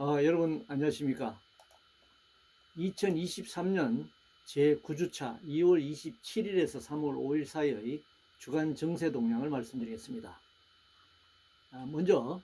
여러분 안녕하십니까. 2023년 제9주차 2월 27일에서 3월 5일 사이의 주간 정세 동향을 말씀드리겠습니다. 먼저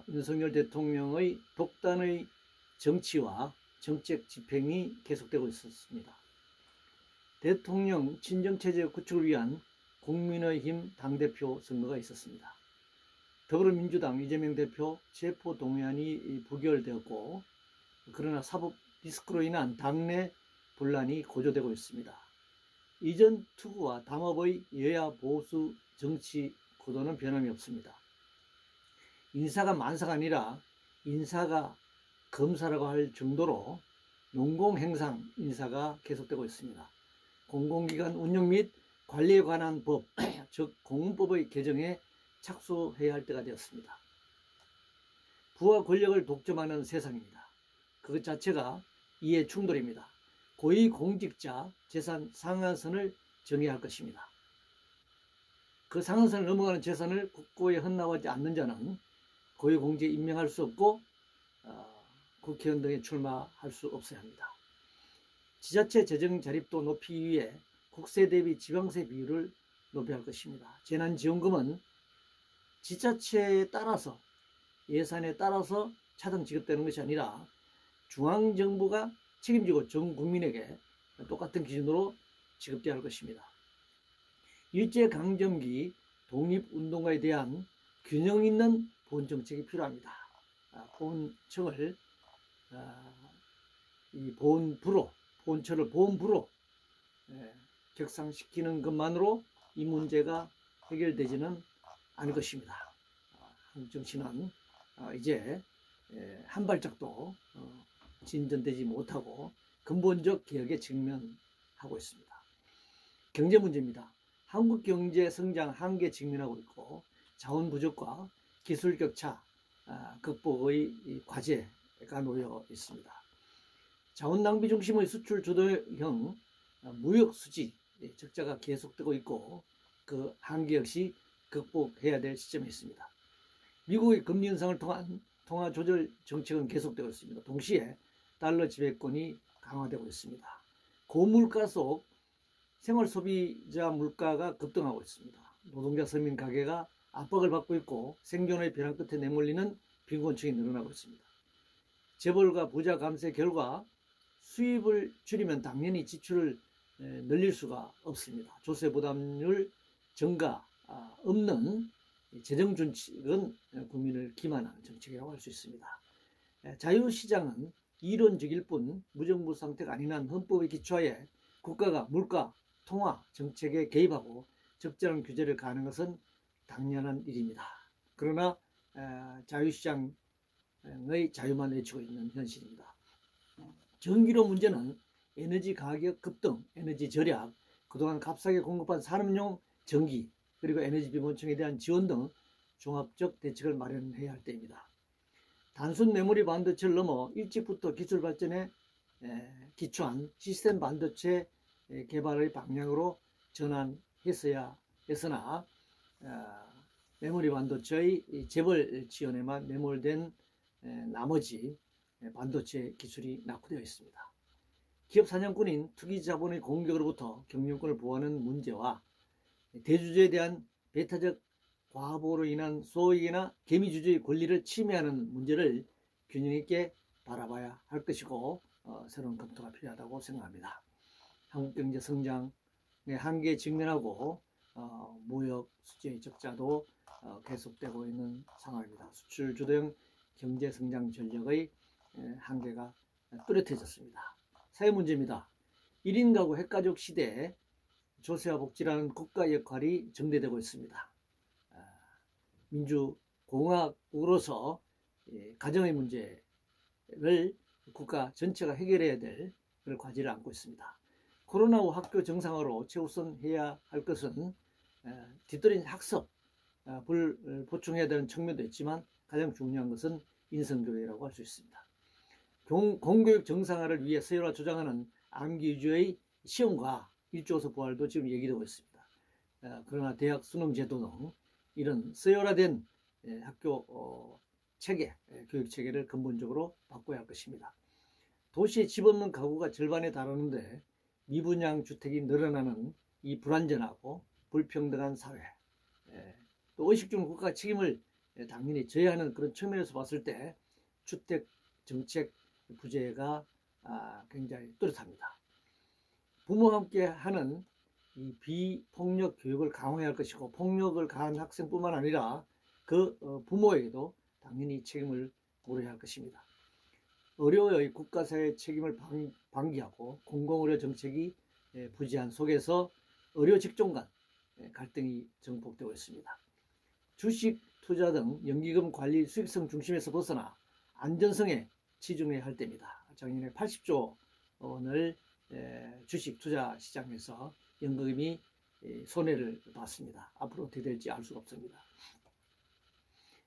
윤석열 대통령의 독단의 정치와 정책 집행이 계속되고 있었습니다. 대통령 친정체제 구축을 위한 국민의힘 당대표 선거가 있었습니다. 더불어민주당 이재명 대표 체포동의안이 부결되었고, 그러나 사법 리스크로 인한 당내 분란이 고조되고 있습니다. 이전 투구와 담합의 여야 보수 정치 구도는 변함이 없습니다. 인사가 만사가 아니라 인사가 검사라고 할 정도로 농공행상 인사가 계속되고 있습니다. 공공기관 운영 및 관리에 관한 법, 즉 공무법의 개정에 착수해야 할 때가 되었습니다. 부와 권력을 독점하는 세상입니다. 그것 자체가 이해 충돌입니다. 고위공직자 재산 상한선을 정해야 할 것입니다. 그 상한선을 넘어가는 재산을 국고에 헌납하지 않는 자는 고위공직에 임명할 수 없고 국회의원 등에 출마할 수 없어야 합니다. 지자체 재정 자립도 높이기 위해 국세 대비 지방세 비율을 높여야 할 것입니다. 재난지원금은 지자체에 따라서 예산에 따라서 차등 지급되는 것이 아니라 중앙정부가 책임지고 전 국민에게 똑같은 기준으로 지급돼야 할 것입니다. 일제강점기 독립운동가에 대한 균형 있는 보훈정책이 필요합니다. 보훈청을 이 보훈처를 보훈부로 격상시키는 것만으로 이 문제가 해결되지는 않을 것입니다. 한국 정치는 이제 한 발짝도 진전되지 못하고 근본적 개혁에 직면하고 있습니다. 경제 문제입니다. 한국 경제 성장 한계에 직면하고 있고 자원 부족과 기술 격차 극복의 과제가 놓여 있습니다. 자원 낭비 중심의 수출 주도형 무역 수지 적자가 계속되고 있고 그 한계 역시 극복해야 될 시점에 있습니다. 미국의 금리 인상을 통한 통화 조절 정책은 계속되고 있습니다. 동시에 달러 지배권이 강화되고 있습니다. 고물가 속 생활 소비자 물가가 급등하고 있습니다. 노동자 서민 가계가 압박을 받고 있고 생존의 벼랑 끝에 내몰리는 빈곤층이 늘어나고 있습니다. 재벌과 부자 감세 결과 수입을 줄이면 당연히 지출을 늘릴 수가 없습니다. 조세 부담률 증가 없는 재정 정책은 국민을 기만하는 정책이라고 할 수 있습니다. 자유시장은 이론적일 뿐 무정부 상태가 아닌 한 헌법의 기초하에 국가가 물가, 통화 정책에 개입하고 적절한 규제를 가하는 것은 당연한 일입니다. 그러나 자유시장의 자유만 외치고 있는 현실입니다. 전기료 문제는 에너지 가격 급등, 에너지 절약, 그동안 값싸게 공급한 산업용 전기, 그리고 에너지 비본층에 대한 지원 등 종합적 대책을 마련해야 할 때입니다. 단순 메모리 반도체를 넘어 일찍부터 기술 발전에 기초한 시스템 반도체 개발의 방향으로 전환했어야 했으나 메모리 반도체의 재벌 지원에만 매몰된 나머지 반도체 기술이 낙후되어 있습니다. 기업 사냥꾼인 투기 자본의 공격으로부터 경영권을 보호하는 문제와 대주주에 대한 배타적 과보로 인한 소액이나 개미주주의 권리를 침해하는 문제를 균형 있게 바라봐야 할 것이고 새로운 검토가 필요하다고 생각합니다. 한국 경제 성장의 한계에 직면하고 무역 수지의 적자도 계속되고 있는 상황입니다. 수출 주도형 경제 성장 전략의 한계가 뚜렷해졌습니다. 사회 문제입니다. 1인 가구 핵가족 시대에 조세와 복지라는 국가 역할이 정대되고 있습니다. 민주공화국으로서 가정의 문제를 국가 전체가 해결해야 될 그런 과제를 안고 있습니다. 코로나 후 학교 정상화로 최우선해야 할 것은 뒤떨어진 학습, 보충해야 되는 측면도 있지만 가장 중요한 것은 인성교육이라고 할 수 있습니다. 공교육 정상화를 위해 서열화 조장하는 암기 위주의 시험과 일조서 부활도 지금 얘기되고 있습니다. 그러나 대학 수능 제도 등 이런 서열화된 학교 체계, 교육 체계를 근본적으로 바꿔야 할 것입니다. 도시에 집 없는 가구가 절반에 달하는데 미분양 주택이 늘어나는 이 불안전하고 불평등한 사회, 또 의식주는 국가가 책임을 당연히 져야 하는 그런 측면에서 봤을 때 주택 정책 부재가 굉장히 뚜렷합니다. 부모와 함께 하는 이 비폭력 교육을 강화해야 할 것이고, 폭력을 가한 학생뿐만 아니라 그 부모에게도 당연히 책임을 물어야 할 것입니다. 의료의 국가사회 책임을 방기하고 공공의료 정책이 부재한 속에서 의료 직종 간 갈등이 증폭되고 있습니다. 주식 투자 등 연기금 관리 수익성 중심에서 벗어나 안전성에 치중해야 할 때입니다. 작년에 80조 원을 주식 투자 시장에서 연기금이 손해를 봤습니다. 앞으로 어떻게 될지 알 수가 없습니다.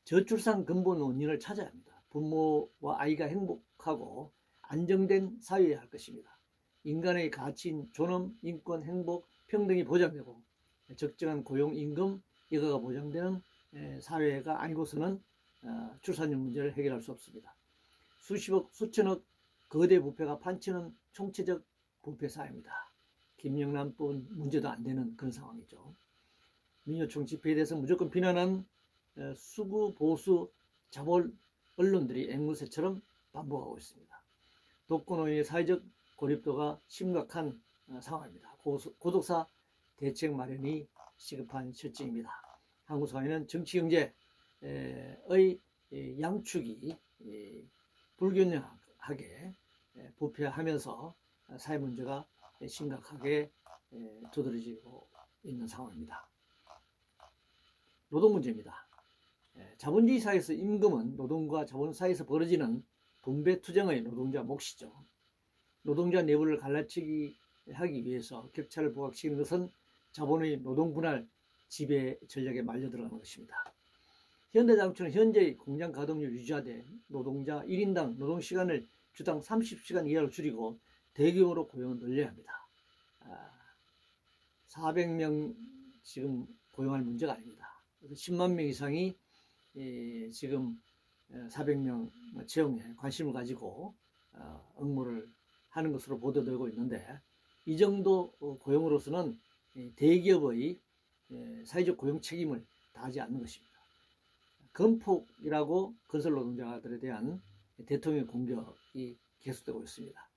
저출산 근본 원인을 찾아야 합니다. 부모와 아이가 행복하고 안정된 사회여야 할 것입니다. 인간의 가치인 존엄, 인권, 행복, 평등이 보장되고 적정한 고용, 임금, 여가가 보장되는 사회가 아니고서는 출산율 문제를 해결할 수 없습니다. 수십억, 수천억 거대 부패가 판치는 총체적 부패 사회입니다. 김영란뿐 문제도 안 되는 그런 상황이죠. 민요총 집회에 대해서 무조건 비난한 수구 보수 자본 언론들이 앵무새처럼 반복하고 있습니다. 독거노인의 사회적 고립도가 심각한 상황입니다. 고독사 대책 마련이 시급한 실정입니다. 한국 사회는 정치 경제의 양축이 불균형하게 부패하면서 사회 문제가 심각하게 두드러지고 있는 상황입니다. 노동 문제입니다. 자본주의 사회에서 임금은 노동과 자본 사이에서 벌어지는 분배 투쟁의 노동자 몫이죠. 노동자 내부를 갈라치기 하기 위해서 격차를 부각시키는 것은 자본의 노동 분할 지배 전략에 말려 들어가는 것입니다. 현대자동차는 현재의 공장 가동률 유지하되 노동자 1인당 노동시간을 주당 30시간 이하로 줄이고 대규모로 고용을 늘려야 합니다. 400명 지금 고용할 문제가 아닙니다. 10만 명 이상이 지금 400명 채용에 관심을 가지고 응모를 하는 것으로 보도되고 있는데, 이 정도 고용으로서는 대기업의 사회적 고용 책임을 다하지 않는 것입니다. 건폭이라고 건설 노동자들에 대한 대통령의 공격이 계속되고 있습니다.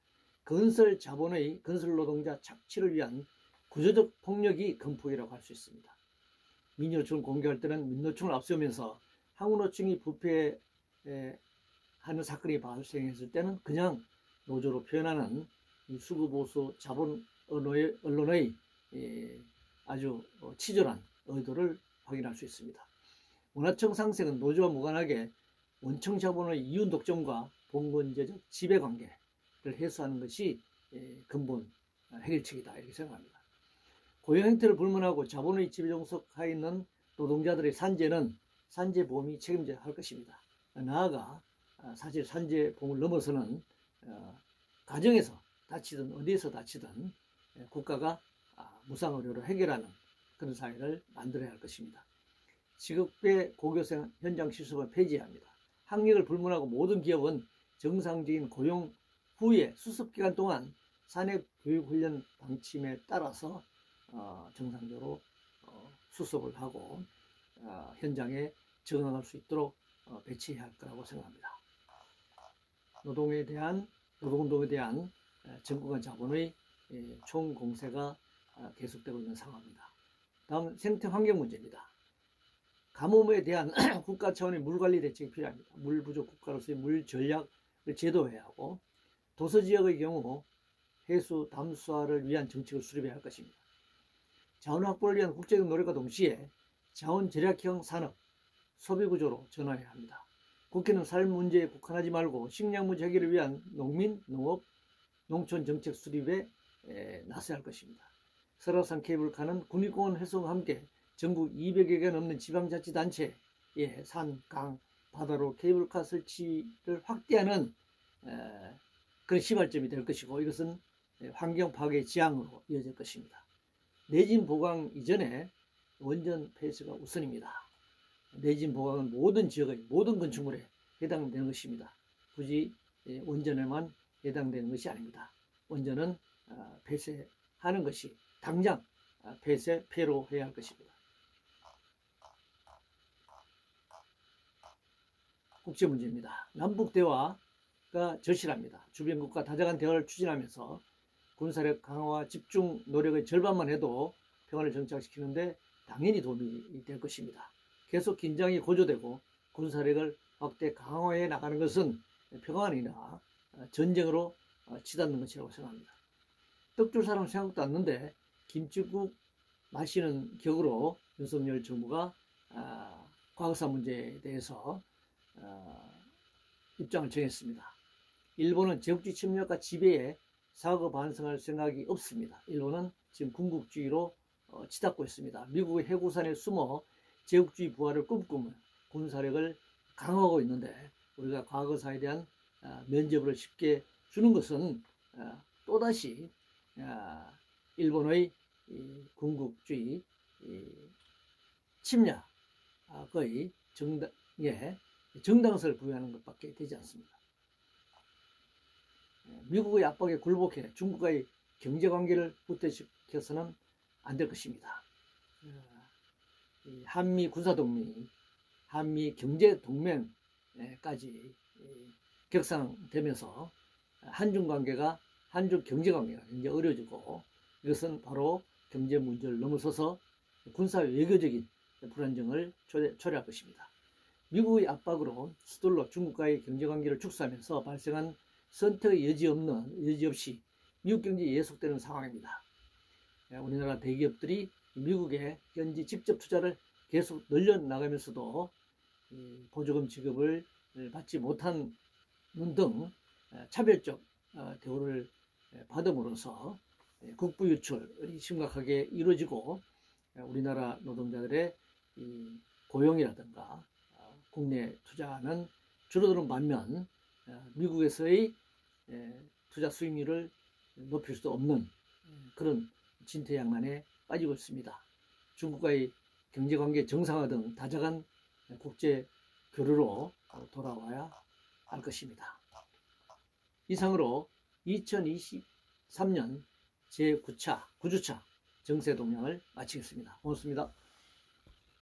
건설 자본의 건설 노동자 착취를 위한 구조적 폭력이 건폭이라고 할 수 있습니다. 민노총을 공격할 때는 민노총을 앞세우면서 한국노총이 부패하는 사건이 발생했을 때는 그냥 노조로 표현하는 이 수구보수 자본 언론의 아주 치졸한 의도를 확인할 수 있습니다. 문화청 상생은 노조와 무관하게 원청 자본의 이윤 독점과 봉건제적 지배관계를 해소하는 것이 근본 해결책이다, 이렇게 생각합니다. 고용 행태를 불문하고 자본의 지배 종속하에 있는 노동자들의 산재는 산재보험이 책임져야 할 것입니다. 나아가 사실 산재보험을 넘어서는 가정에서 다치든 어디에서 다치든 국가가 무상의료로 해결하는 그런 사회를 만들어야 할 것입니다. 직업배 고교생 현장 실습을 폐지해야 합니다. 학력을 불문하고 모든 기업은 정상적인 고용 후에 수습기간 동안 산업교육훈련 방침에 따라서 정상적으로 수습을 하고 현장에 적응할 수 있도록 배치해야 할 거라고 생각합니다. 노동운동에 대한 정권과 자본의 총공세가 계속되고 있는 상황입니다. 다음 생태환경 문제입니다. 가뭄에 대한 국가 차원의 물관리 대책이 필요합니다. 물 부족 국가로서의 물 전략을 제도해야 하고, 도서지역의 경우 해수 담수화를 위한 정책을 수립해야 할 것입니다. 자원 확보를 위한 국제적 노력과 동시에 자원 절약형 산업, 소비 구조로 전환해야 합니다. 국회는 삶 문제에 국한하지 말고 식량 문제 해결을 위한 농민, 농업, 농촌 정책 수립에 나서야 할 것입니다. 설악산 케이블카는 국립공원 해수와 함께 전국 200여 개 넘는 지방자치단체의 산, 강, 바다로 케이블카 설치를 확대하는 그런 시발점이 될 것이고, 이것은 환경 파괴 지향으로 이어질 것입니다. 내진 보강 이전에 원전 폐쇄가 우선입니다. 내진 보강은 모든 지역의 모든 건축물에 해당되는 것입니다. 굳이 원전에만 해당되는 것이 아닙니다. 원전은 폐쇄하는 것이 당장 폐로 해야 할 것입니다. 국제 문제입니다. 남북 대화가 절실합니다. 주변국가 다자간 대화를 추진하면서 군사력 강화와 집중 노력의 절반만 해도 평화를 정착시키는데 당연히 도움이 될 것입니다. 계속 긴장이 고조되고 군사력을 확대 강화해 나가는 것은 평화가 아니라 전쟁으로 치닫는 것이라고 생각합니다. 떡 줄 사람 생각도 않는데 김치국 마시는 격으로 윤석열 정부가 과거사 문제에 대해서 입장을 정했습니다. 일본은 제국주의 침략과 지배에 사과 반성할 생각이 없습니다. 일본은 지금 군국주의로 치닫고 있습니다. 미국의 해구산에 숨어 제국주의 부활을 꿈꾸며 군사력을 강화하고 있는데 우리가 과거사에 대한 면죄부를 쉽게 주는 것은 또다시 일본의 군국주의 침략의 정당성을 부여하는 것밖에 되지 않습니다. 미국의 압박에 굴복해 중국과의 경제관계를 후퇴시켜서는 안 될 것입니다. 한미 군사동맹이 한미 경제동맹까지 격상되면서 한중 경제관계가 굉장히 어려워지고 이것은 바로 경제 문제를 넘어서서 군사 외교적인 불안정을 초래할 것입니다. 미국의 압박으로 서둘러 중국과의 경제관계를 축소하면서 발생한 선택의 여지 없이 미국 경제에 예속되는 상황입니다. 우리나라 대기업들이 미국에 현지 직접 투자를 계속 늘려나가면서도 보조금 지급을 받지 못하는 등 차별적 대우를 받음으로써 국부 유출이 심각하게 이루어지고 우리나라 노동자들의 고용이라든가 국내 투자는 줄어드는 반면 미국에서의 투자 수익률을 높일 수 없는 그런 진퇴양난에 빠지고 있습니다. 중국과의 경제관계 정상화 등 다자간 국제 교류로 돌아와야 할 것입니다. 이상으로 2023년 제9주차 정세 동향을 마치겠습니다. 고맙습니다.